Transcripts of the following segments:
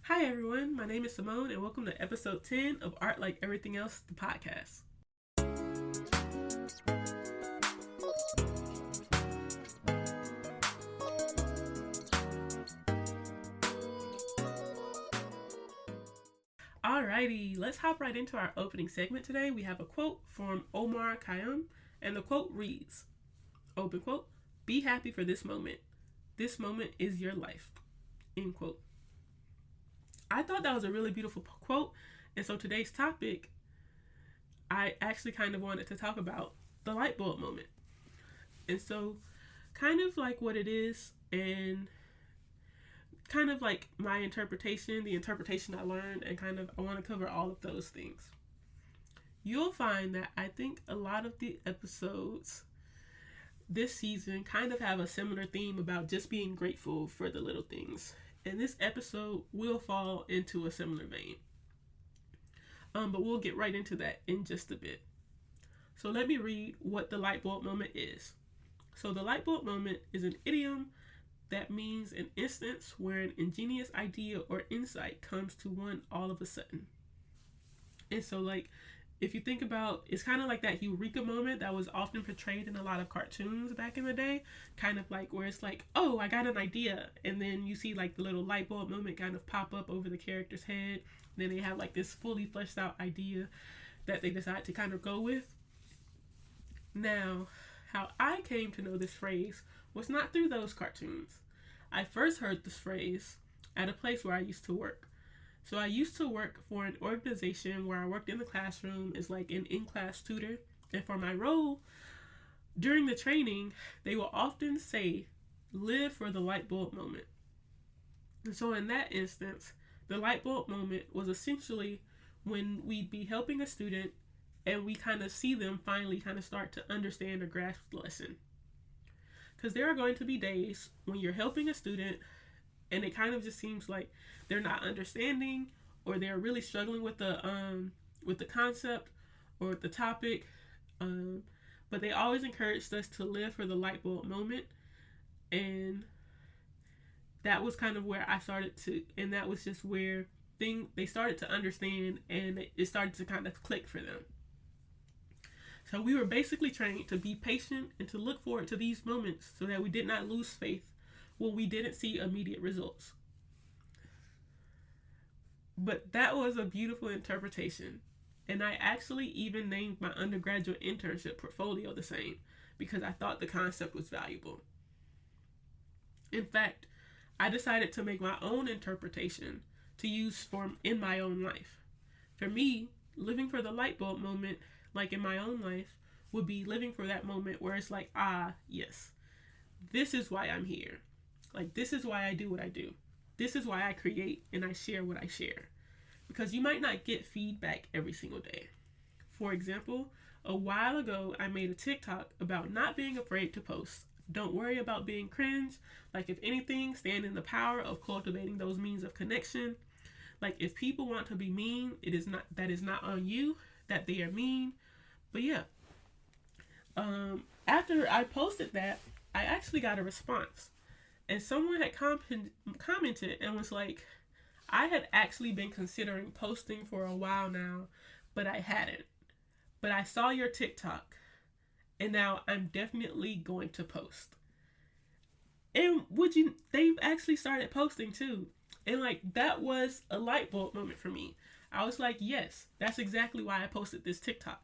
Hi everyone, my name is Simone and welcome to episode 10 of Art Like Everything Else, the podcast. Alrighty, let's hop right into our opening segment today. We have a quote from Omar Khayyam, and the quote reads, open quote, "Be happy for this moment. This moment is your life." End quote. I thought that was a really beautiful quote, and so today's topic, I actually kind of wanted to talk about the light bulb moment. And so, kind of like what it is, and kind of like my interpretation, the interpretation I learned, and kind of I want to cover all of those things. You'll find that I think a lot of the episodes this season kind of have a similar theme about just being grateful for the little things. And this episode will fall into a similar vein. But we'll get right into that in just a bit. So let me read what the light bulb moment is. So the light bulb moment is an idiom that means an instance where an ingenious idea or insight comes to one all of a sudden. And so, like, if you think about, it's kind of like that eureka moment that was often portrayed in a lot of cartoons back in the day, kind of like where it's like, oh, I got an idea, and then you see like the little light bulb moment kind of pop up over the character's head, and then they have like this fully fleshed out idea that they decide to kind of go with. Now, how I came to know this phrase was not through those cartoons. I first heard this phrase at a place where I used to work. So I used to work for an organization where I worked in the classroom as like an in-class tutor. And for my role, during the training, they will often say, live for the light bulb moment. And so in that instance, the light bulb moment was essentially when we'd be helping a student and we kind of see them finally kind of start to understand or grasp the lesson. Because there are going to be days when you're helping a student and it kind of just seems like they're not understanding or they're really struggling with the concept or the topic. But they always encouraged us to live for the light bulb moment. And that was kind of where I started to, and that was just where they started to understand and it started to kind of click for them. So we were basically trained to be patient and to look forward to these moments so that we did not lose faith when we didn't see immediate results. But that was a beautiful interpretation. And I actually even named my undergraduate internship portfolio the same because I thought the concept was valuable. In fact, I decided to make my own interpretation to use in my own life. For me, living for the light bulb moment, like in my own life, would be living for that moment where it's like, yes, this is why I'm here. Like, this is why I do what I do. This is why I create and I share what I share. Because you might not get feedback every single day. For example, a while ago, I made a TikTok about not being afraid to post. Don't worry about being cringe. Like, if anything, stand in the power of cultivating those means of connection. Like, if people want to be mean, that is not on you, that they are mean. But yeah, after I posted that, I actually got a response. And someone had commented and was like, I had actually been considering posting for a while now, but I hadn't. But I saw your TikTok, and now I'm definitely going to post. And they've actually started posting too. And like, that was a light bulb moment for me. I was like, yes, that's exactly why I posted this TikTok.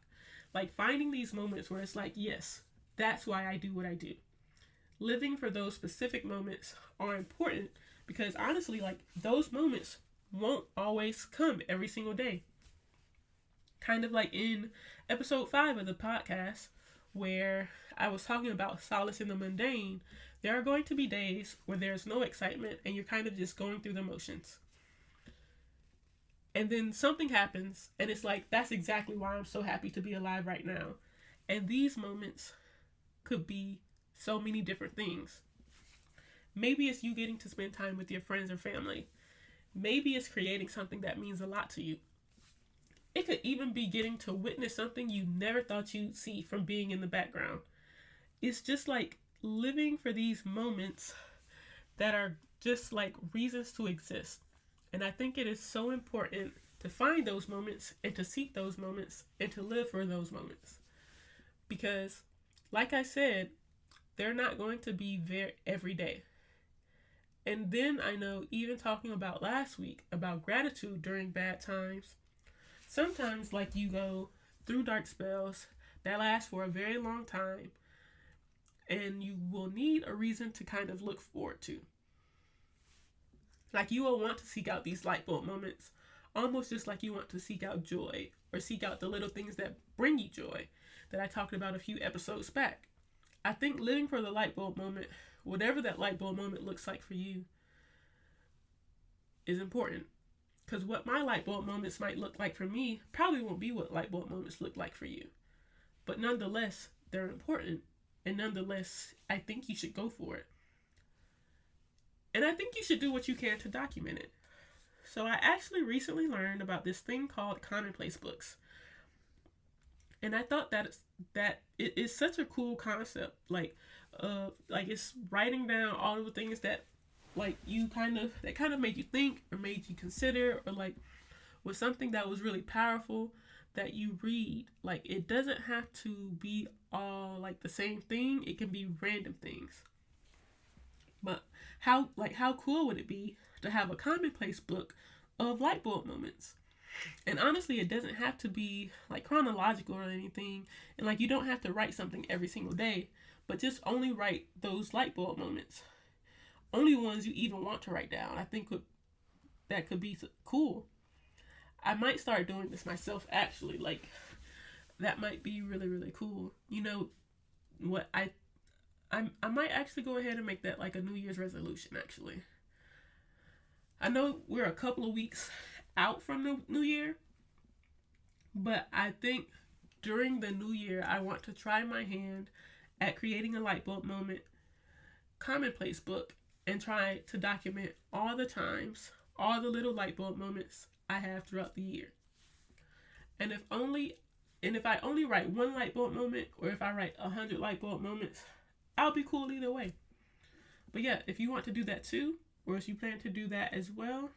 Like, finding these moments where it's like, yes, that's why I do what I do. Living for those specific moments are important because honestly, like, those moments won't always come every single day. Kind of like in episode 5 of the podcast where I was talking about solace in the mundane, there are going to be days where there's no excitement and you're kind of just going through the motions. And then something happens and it's like, that's exactly why I'm so happy to be alive right now. And these moments could be so many different things. Maybe it's you getting to spend time with your friends or family. Maybe it's creating something that means a lot to you. It could even be getting to witness something you never thought you'd see from being in the background. It's just like living for these moments that are just like reasons to exist. And I think it is so important to find those moments and to seek those moments and to live for those moments. Because, like I said, they're not going to be there every day. And then I know, even talking about last week, about gratitude during bad times, sometimes, like, you go through dark spells that last for a very long time, and you will need a reason to kind of look forward to. Like, you will want to seek out these light bulb moments, almost just like you want to seek out joy or seek out the little things that bring you joy that I talked about a few episodes back. I think living for the light bulb moment, whatever that light bulb moment looks like for you, is important. Because what my light bulb moments might look like for me probably won't be what light bulb moments look like for you. But nonetheless, they're important. And nonetheless, I think you should go for it. And I think you should do what you can to document it. So I actually recently learned about this thing called commonplace books. And I thought that it is such a cool concept. Like it's writing down all of the things that that kind of made you think or made you consider, or like was something that was really powerful that you read. Like, it doesn't have to be all like the same thing. It can be random things. But how cool would it be to have a commonplace book of light bulb moments? And honestly, it doesn't have to be like chronological or anything. And like, you don't have to write something every single day, but just only write those light bulb moments. Only ones you even want to write down. I think that could be cool. I might start doing this myself, actually. Like, that might be really, really cool. You know what? I might actually go ahead and make that like a New Year's resolution, actually. I know we're a couple of weeks out from the New Year, but I think during the New Year, I want to try my hand at creating a light bulb moment commonplace book and try to document all the times, all the little light bulb moments I have throughout the year. And if I only write one light bulb moment, or if I write 100 light bulb moments, I'll be cool either way. But yeah, if you want to do that too, or if you plan to do that as well,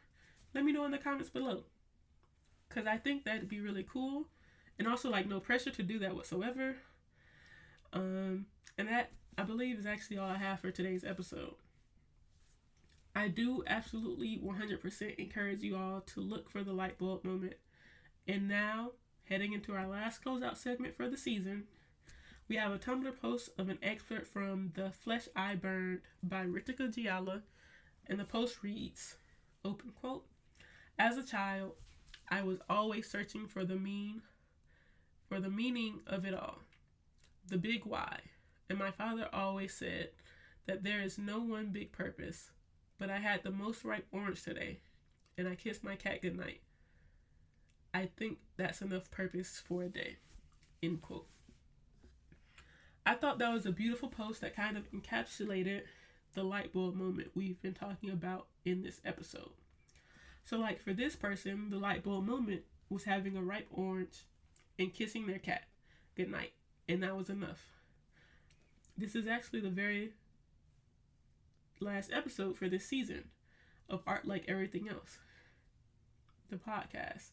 let me know in the comments below. Because I think that'd be really cool. And also, like, no pressure to do that whatsoever. And that, I believe, is actually all I have for today's episode. I do absolutely 100% encourage you all to look for the light bulb moment. And now, heading into our last closeout segment for the season, we have a Tumblr post of an excerpt from The Flesh I Burned by Ritika Giala, and the post reads, open quote, "As a child, I was always searching for the meaning of it all, the big why, and my father always said that there is no one big purpose, but I had the most ripe orange today, and I kissed my cat goodnight. I think that's enough purpose for a day," end quote. I thought that was a beautiful post that kind of encapsulated the light bulb moment we've been talking about in this episode. So, like, for this person, the light bulb moment was having a ripe orange and kissing their cat goodnight, and that was enough. This is actually the very last episode for this season of Art Like Everything Else, the podcast,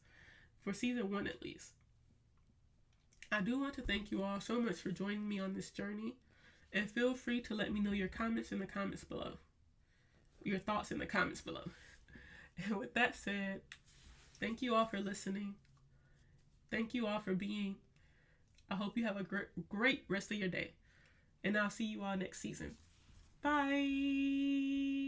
for season 1 at least. I do want to thank you all so much for joining me on this journey, and feel free to let me know your comments in the comments below. Your thoughts in the comments below. And with that said, thank you all for listening. Thank you all for being. I hope you have a great rest of your day. And I'll see you all next season. Bye.